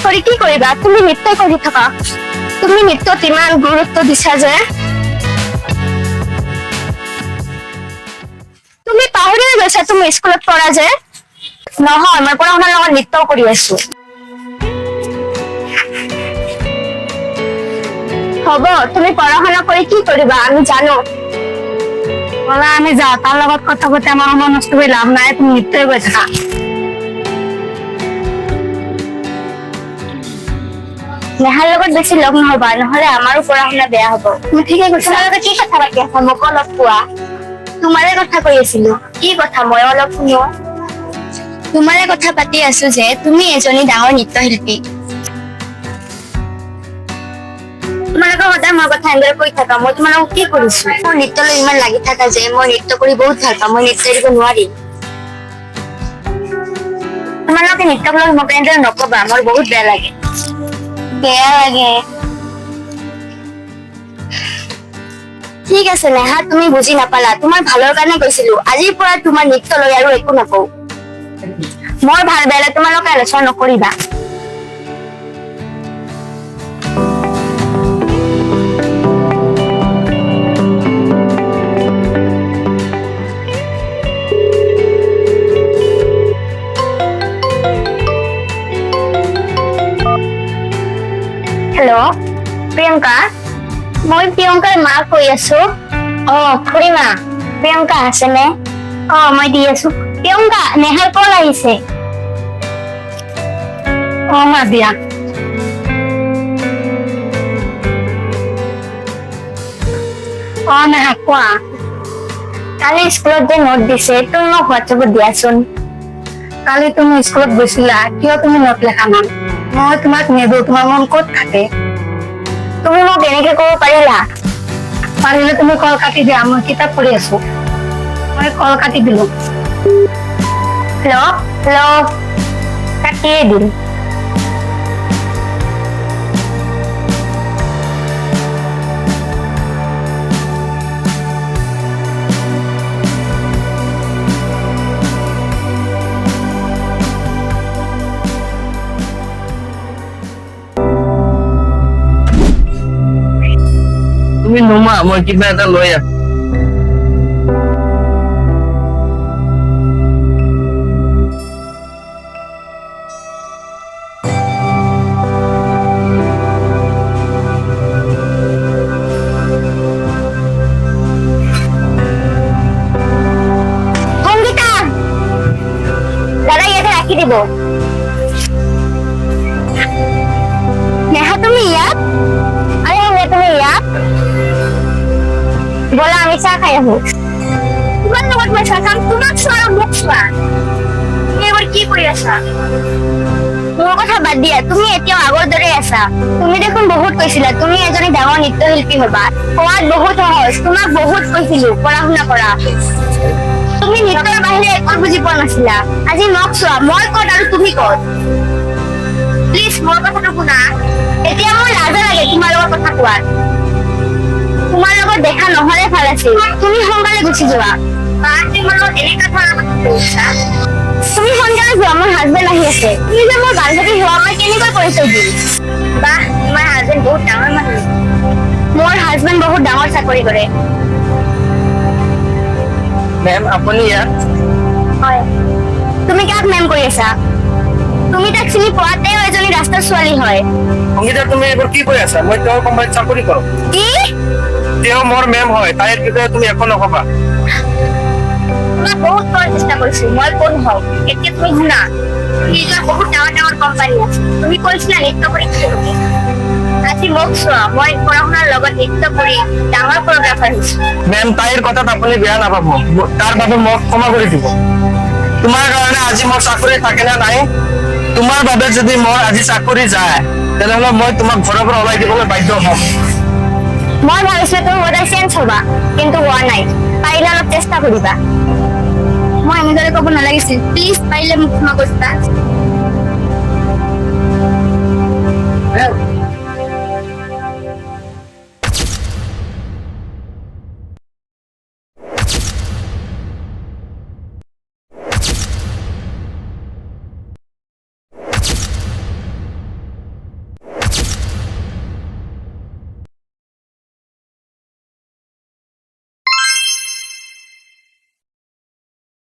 কৰি কি কৰিবা? তুমি নৃত্য কৰি থাকা। তুমি নৃত্যত ইমান গুৰুত্ব দিছা যে তুমি পাহৰিয়ে গৈছা তুমি স্কুলত পঢ়া যে। নহয়, মই পঢ়া শুনাৰ লগত নৃত্য কৰি আছো। হ'ব, তুমি পঢ়া শুনা কৰি কি কৰিবা আমি জানো। বলা আমি যাওঁ, তাৰ লগত কথা পাতি আমাৰ সময় নষ্ট কৰি লাভ নাই। তুমি নৃত্যই কৰি থাকা। নেহাৰ লগত বেছি লগ নহবা, নহলে আমাৰো পঢ়া শুনা বেয়া হব। তুমি ঠিকে কৈছা। তোমালোকে কি কথা পাতি আছা মোক অলপ কোৱা। তোমাৰে কথা কৈ আছিলো। কি কথা মই অলপ শুনো। তোমাৰে কথা পাতি আছো যে তুমি এজনী ডাঙৰ নৃত্যশিল্পী। তোমালোকে সদায় মোৰ কথা এনেদৰে কৈ থাকা। মই তোমালোকক কি কৰিছো? মোৰ নৃত্যলৈ ইমান লাগি থাকা যে মই নৃত্য কৰি বহুত ভাল পাওঁ। মই নৃত্য এৰিব নোৱাৰিম। তোমালোকে নৃত্যক লৈ মোক এনেদৰে নকবা, মোৰ বহুত বেয়া লাগে। বেয়া লাগে। ঠিক আছে নেহা, তুমি বুজি নাপালা। তোমাৰ ভালৰ কাৰণে কৈছিলো। আজিৰ পৰা তোমাৰ নৃত্য লৈ আৰু একো নকওঁ। মোৰ ভাল বেয়া তোমালোকে আলোচনা নকৰিবা। হেল্ল' প্ৰিয়ংকা, মই প্ৰিয়ংকাৰ মাক কৈ আছো। খুড়ীমা, প্ৰিয়ংকা আছেনে? মই দি আছো। প্ৰিয়ংকা, নেহাৰ কল আহিছে। মা দিয়া। নেহা কোৱা। কালি স্কুলত যে নোট দিছে তুমি মোক হোৱাটছএপত দিয়াচোন। কালি তুমি স্কুলত গৈছিলা, কিয় তুমি নোট লেখা নাই? মই তোমাক নিদো, তোমাৰ মন ক'ত থাকে? তুমি মোক এনেকে ক'ব পাৰিলা? পাৰিলে তুমি কল কাটি দিয়া, মই কিতাপ পঢ়ি আছো। মই কল কাটি দিলো। হেল্ল' হেল্ল', কাটিয়ে দিল। তুমি নুমা, মই কিবা এটা লৈ আহ। সংগীতা, দাদা ইয়াতে ৰাখি দিব। নেহা তুমি ইয়াত? আরে তুমি ইয়াত? বলা আমি চাহ খাই আহো। তোমার লগত মই চাহ খাম, তোমাক চোৱা আৰু মোক চোৱা। তুমি এবাৰ কি কৰি আছা? মোৰ কথা বাদ দিয়া, তুমি এতিয়াও আগৰ দৰে আছা। তুমি দেখোন বহুত কৈছিলা তুমি এজনী ডাঙৰ নৃত্যশিল্পী হবা। কোৱাত বহুত সহজ, তোমাক বহুত কৈছিলো পঢ়া শুনা কৰা। তুমি নৃত্যৰ বাহিৰে একো বুজি পোৱা নাছিলা। আজি মোক চোৱা, মই ক'ত আৰু তুমি ক'ত। প্লিজ মোৰ কথাটো শুনা। এতিয়া মোৰ লাজ লাগে তোমাৰ লগত কথা কোৱাত। তোমাৰ লগত দেখা নহলে ভাল আছিল। তুমি সোনকালে গুচি যোৱা। তোমাৰ লগত এনেকা ধৰণৰ কথা কৈছা। তুমি সোনকালে যোৱা, মোৰ হাজবেণ্ড আহি আছে। তুমি যে মোৰ বান্ধৱী হোৱা মই কেনেকৈ পৰিচয় দিম? বাহ, তোমাৰ হাজবেণ্ড বহুত ডাঙৰ মানুহ। মোৰ হাজবেণ্ড বহুত ডাঙৰ চাকৰি কৰে। মেম আপুনি ইয়াত? হয়। তুমি কাক মেম কৰি আছা? তুমি তাক চিনি পোৱা? তেওঁ এজনী ৰাস্তাৰ ছোৱালী হয়। সংগীতা, তুমি এইবোৰ কি কৈ আছা? মই তেওঁৰ কোম্পানীত চাকৰি কৰো। কি? তেওঁ মোৰ মেম হয়, তাইৰ বিষয়ে তুমি একো নকবা। তোমাক বহুত কোৱাৰ চেষ্টা কৰিছো মই কোন হওঁ। এতিয়া তুমি শুনা, নিজৰ বহুত ডাঙৰ ডাঙৰ কোম্পানী আছে। তুমি কৈছিলা নৃত্য কৰি কি হ'ব? আজি মোক চোৱা, মই পঢ়া শুনাৰ লগত নৃত্য কৰি ডাঙৰ কোৰিঅগ্ৰাফাৰ হৈছো। মেম, তাইৰ কথাত আপুনি বেয়া নাপাব, তাৰ বাবে মোক ক্ষমা কৰি দিব। তোমাৰ কাৰণে আজি মোৰ চাকৰি থাকে নে নাই? তোমাৰ বাবে যদি মোৰ আজি চাকৰি যায়, তেনেহলে মই তোমাক ঘৰৰ পৰা ওলাই দিবলৈ বাধ্য হ'ম। মই ভাবিছিলো তুমি সদায় চেঞ্জ হবা, কিন্তু হোৱা নাই। পাৰিলে অলপ চেষ্টা কৰিবা। মই এনেদৰে ক'ব নালাগিছিল। প্লিজ পাৰিলে মোক ক্ষমা কৰিবা।